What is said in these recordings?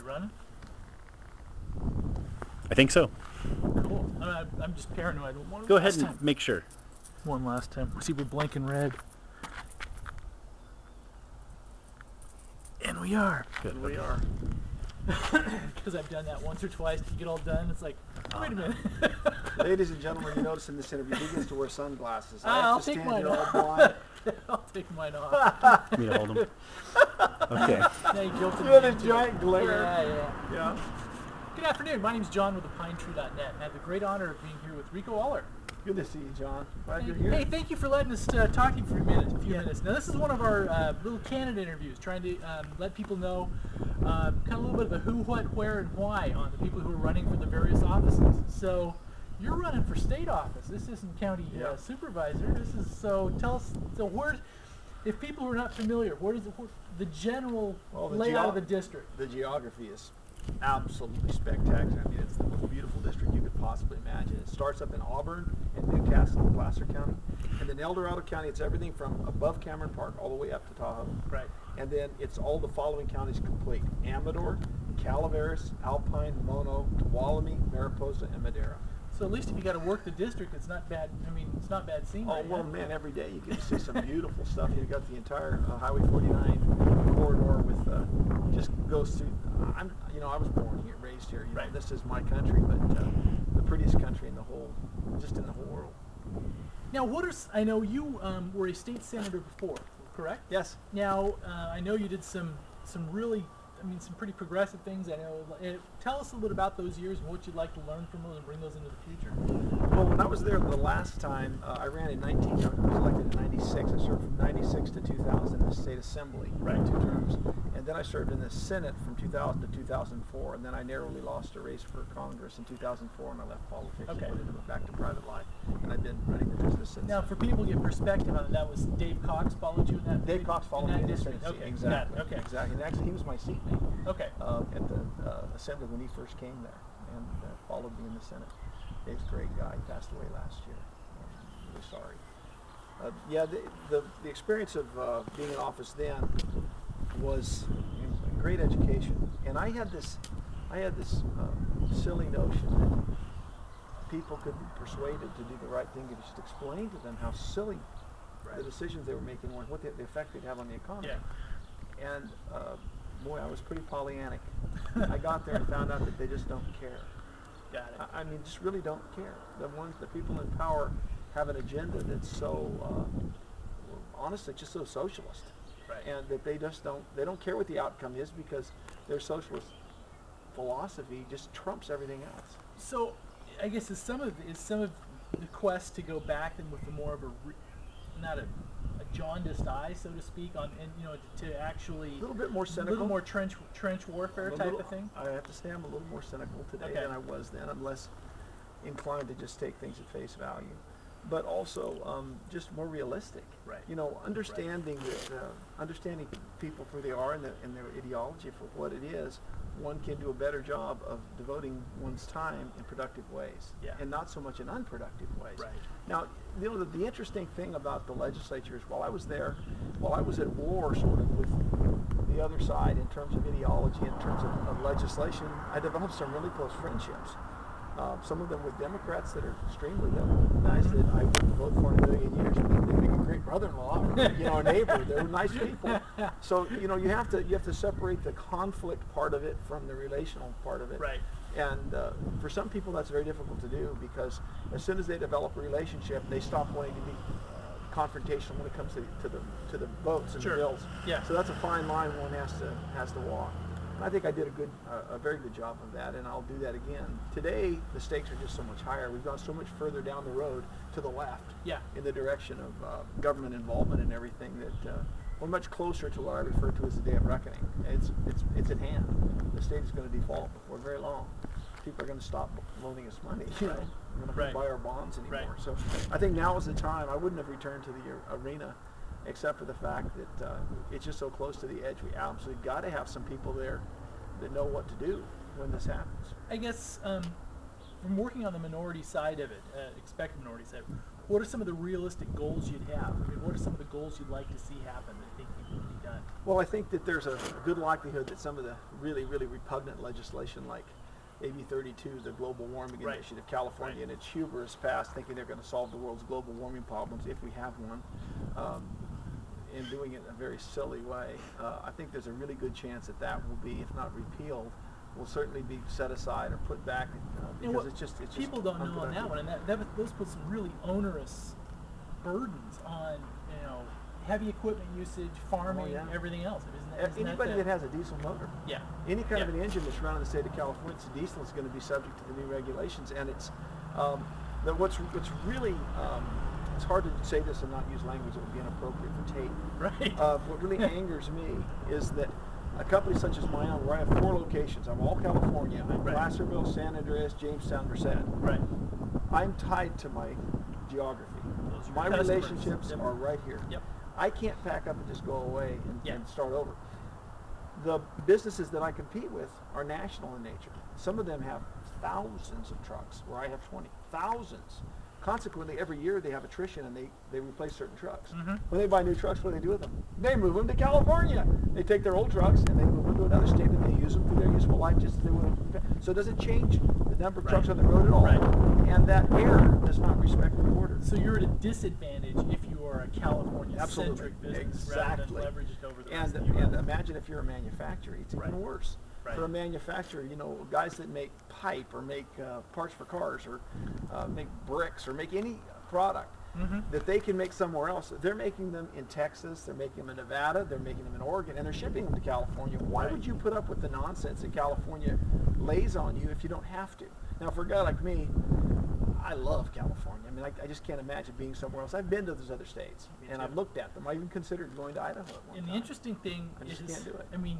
running? I think so. Cool. I'm just paranoid. Go ahead and make sure. One last time. See, we're blinking red. And we are. Good. We are. Because I've done that once or twice. You get all done. It's like, wait a minute. Ladies and gentlemen, you notice in this interview, he gets to wear sunglasses. I'll take mine off. I'll take mine off. You hold them. Okay. Now you joked You had a giant glare. Yeah. Good afternoon. My name's John with thepinetree.net, and I have the great honor of being here with Rico Aller. Good to see you, John. Glad you're here. Hey, thank you for letting us talk to you for a few minutes. Now, this is one of our little candidate interviews, trying to let people know kind of a little bit of the who, what, where, and why on the people who are running for the various offices. So, you're running for state office. This isn't county supervisor. This is tell us. So, where, if people who are not familiar, where does the general layout of the district? The geography is absolutely spectacular. I mean, it's the most beautiful district you could possibly imagine. It starts up in Auburn and Newcastle and Placer County, and then El Dorado County. It's everything from above Cameron Park all the way up to Tahoe. Right. And then it's all the following counties complete: Amador, Calaveras, Alpine, Mono, Tuolumne, Mariposa, and Madera. So at least if you got to work the district, it's not bad. I mean, it's not bad scenery. Oh well, man, every day you get to see some beautiful stuff. You've got the entire Highway 49 corridor with just goes through. I was born here, raised here. You know, this is my country, but the prettiest country in the whole world. Now, I know you were a state senator before, correct? Yes. Now, I know you did some really, some pretty progressive things. I know. Tell us a little bit about those years and what you'd like to learn from those and bring those into the future. Well, when I was there the last time, I ran in I was elected in 96. I served from 96 to 2000 in the state assembly, 2 terms. And then I served in the Senate from 2000 to 2004. And then I narrowly lost a race for Congress in 2004, and I left politics and went back to private life. And I've been running the business since. Now, for people to get perspective on it, that was Dave Cox followed you in that? Dave Cox followed me in the Senate. Okay. Exactly. Okay. Exactly. And actually, he was my seatmate. Okay. At the assembly when he first came there, and followed me in the Senate. Dave's a great guy. He passed away last year. I'm really sorry. The experience of being in office then was a great education, and I had this silly notion that people could be persuaded to do the right thing if you just explain to them how silly the decisions they were making were, what the effect they'd have on the economy. Yeah. And boy, I was pretty Pollyannic. I got there and found out that they just don't care. Got it. I mean, just really don't care. The people in power have an agenda that's so, honestly, just so socialist. Right. And that they don't care what the outcome is because their socialist philosophy just trumps everything else. So, I guess is some of the quest to go back and with the more of not a jaundiced eye, so to speak, to actually a little bit more cynical, a little more trench warfare type of thing. I have to say I'm a little more cynical today than I was then. I'm less inclined to just take things at face value, but also just more realistic. Right. Understanding that understanding people for who they are and their ideology for what it is. One can do a better job of devoting one's time in productive ways, and not so much in unproductive ways. Right. Now, the interesting thing about the legislature is while I was there, while I was at war sort of with the other side in terms of ideology, in terms of legislation, I developed some really close friendships. Some of them with Democrats that are extremely nice that I wouldn't vote for in a million years. They'd make a great brother-in-law, or a neighbor. They're nice people. So you have to separate the conflict part of it from the relational part of it. Right. And for some people, that's very difficult to do because as soon as they develop a relationship, they stop wanting to be confrontational when it comes to the votes and the bills. Yeah. So that's a fine line one has to walk. And I think I did a very good job of that, and I'll do that again. Today, the stakes are just so much higher. We've gone so much further down the road to the left, in the direction of government involvement and everything that we're much closer to what I refer to as the day of reckoning. It's at hand. The state is going to default before very long. People are going to stop loaning us money. We're not going to buy our bonds anymore. So I think now is the time. I wouldn't have returned to the arena except for the fact that it's just so close to the edge. We absolutely got to have some people there that know what to do when this happens. I guess from working on the minority side of it, expected minority side, what are some of the realistic goals you'd have? I mean, what are some of the goals you'd like to see happen that think would be done? Well, I think that there's a good likelihood that some of the really, really repugnant legislation like AB 32, the Global Warming Initiative, California and its hubris passed thinking they're going to solve the world's global warming problems if we have one, and doing it in a very silly way. I think there's a really good chance that that will be, if not repealed, will certainly be set aside or put back because it's just people don't know on that one, and those put some really onerous burdens on heavy equipment usage, farming, everything else. Anybody that has a diesel motor, any kind of an engine that's run in the state of California, it's diesel, is going to be subject to the new regulations. And it's what's really it's hard to say this and not use language that would be inappropriate for tape. Right. What really angers me is that a company such as my own, where I have 4 locations, I'm all California. I'm Placerville, San Andreas, Jamestown, Merced. Right. I'm tied to my geography. My relationships are right here. Yep. I can't pack up and just go away and start over. The businesses that I compete with are national in nature. Some of them have thousands of trucks, where I have 20. Thousands. Consequently, every year they have attrition and they replace certain trucks. When they buy new trucks, what do they do with them? They move them to California. They take their old trucks and they move them to another state and they use them through their useful life just as they would. So it doesn't change the number of trucks on the road at all. And that air does not respect the border. So you're at a disadvantage if you are a California-centric business rather than leverage it over the rest of the U.S. And imagine if you're a manufacturer, it's even worse. For a manufacturer, guys that make pipe or make parts for cars or make bricks or make any product that they can make somewhere else, they're making them in Texas, they're making them in Nevada, they're making them in Oregon, and they're shipping them to California. Why would you put up with the nonsense that California lays on you if you don't have to? Now, for a guy like me, I love California. I mean, I just can't imagine being somewhere else. I've been to those other states, and I've looked at them. I even considered going to Idaho at one time. And the interesting thing is, can't do it. I mean,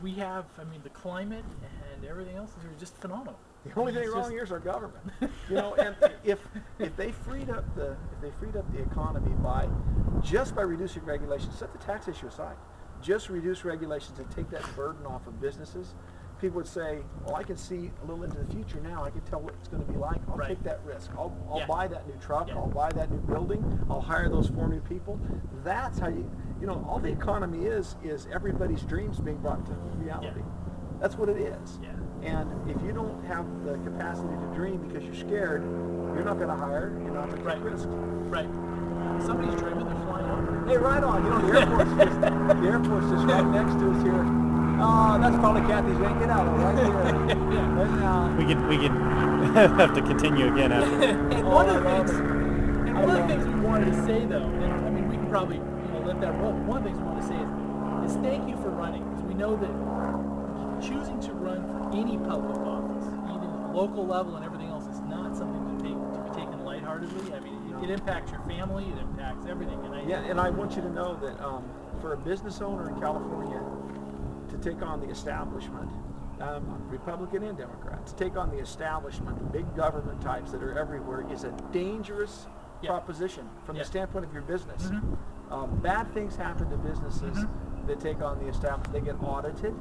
we have, the climate and everything else is just phenomenal. The only thing wrong here is our government. And if they freed up the economy by reducing regulations, set the tax issue aside, just reduce regulations and take that burden off of businesses, people would say, well, I can see a little into the future now. I can tell what it's going to be like. I'll take that risk. I'll buy that new truck. I'll buy that new building. I'll hire those 4 new people. That's how all the economy is everybody's dreams being brought to reality. That's what it is. And if you don't have the capacity to dream because you're scared, you're not going to hire. You're not going to take risks. Right. Somebody's dreaming. They're flying over. Hey, right on. The airport's just right next to us here. Oh, that's probably Kathy's yanking out right here. We could have to continue again after. And one of the things we wanted to say, though, and we can probably let that roll. One of the things we want to say is thank you for running, because we know that choosing to run for any public office, even at the local level and everything else, is not something to be taken lightheartedly. It impacts your family, it impacts everything. And I want you to know that for a business owner in California to take on the establishment, Republican and Democrat, to take on the establishment, the big government types that are everywhere, is a dangerous proposition from the standpoint of your business. Bad things happen to businesses that take on the establishment. They get audited.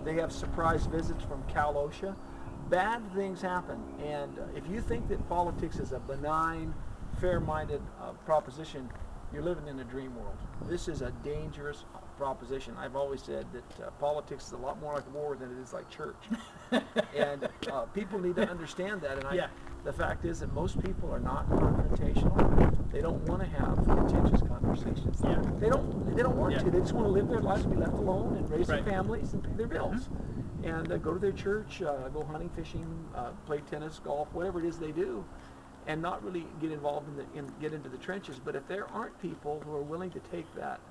They have surprise visits from Cal OSHA. Bad things happen. And if you think that politics is a benign, fair-minded proposition, you're living in a dream world. This is a dangerous proposition. I've always said that politics is a lot more like war than it is like church. And people need to understand that. And the fact is that most people are not confrontational. They don't want to have contentious conversations. They don't want to. They just want to live their lives, be left alone, and raise their families and pay their bills. And go to their church, go hunting, fishing, play tennis, golf, whatever it is they do, and not really get involved get into the trenches. But if there aren't people who are willing to take that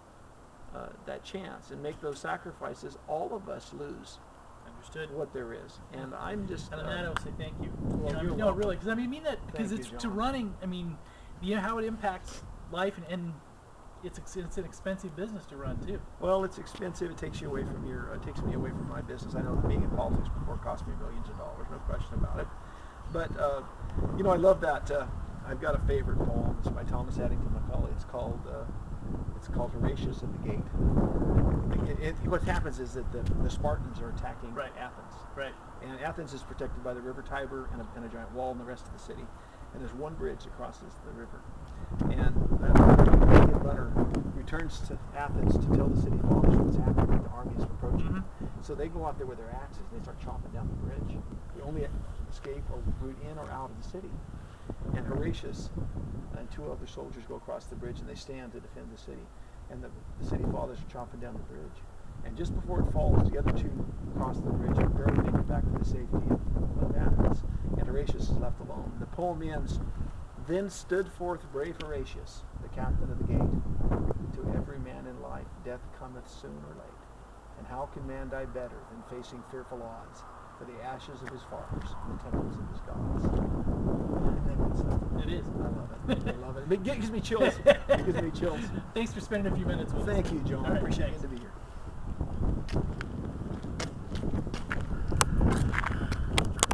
chance and make those sacrifices, all of us lose. Understood. What there is. And I'm just... And on that, I will say thank you. Well, really, because I mean that, because it's to running, how it impacts life, and it's an expensive business to run too. Well, it's expensive. It takes you away from takes me away from my business. I know that being in politics before cost me millions of dollars, no question about it. But, I love that. I've got a favorite poem. It's by Thomas Addington Macaulay. It's called Horatius at the Gate. What happens is that the Spartans are attacking Athens. Right. And Athens is protected by the river Tiber and a giant wall and the rest of the city. and there's one bridge that crosses the river. And that pagan runner returns to Athens to tell the city fathers what's happening. The army is approaching. So they go out there with their axes and they start chopping down the bridge. The only escape or route in or out of the city. And Horatius and two other soldiers go across the bridge and they stand to defend the city. And the city fathers are chopping down the bridge. And just before it falls, the other two cross the bridge and barely make it back to the safety of Athens. And Horatius is left alone. The poem ends, "Then stood forth brave Horatius, the captain of the gate. To every man in life death cometh soon or late. And how can man die better than facing fearful odds for the ashes of his fathers and the temples of his gods?" Isn't that good stuff? It is. I love it. I love it. It gives me chills. It gives me chills. Thanks for spending a few minutes with us. Thank you, John. All right, Appreciate thanks. it to be here.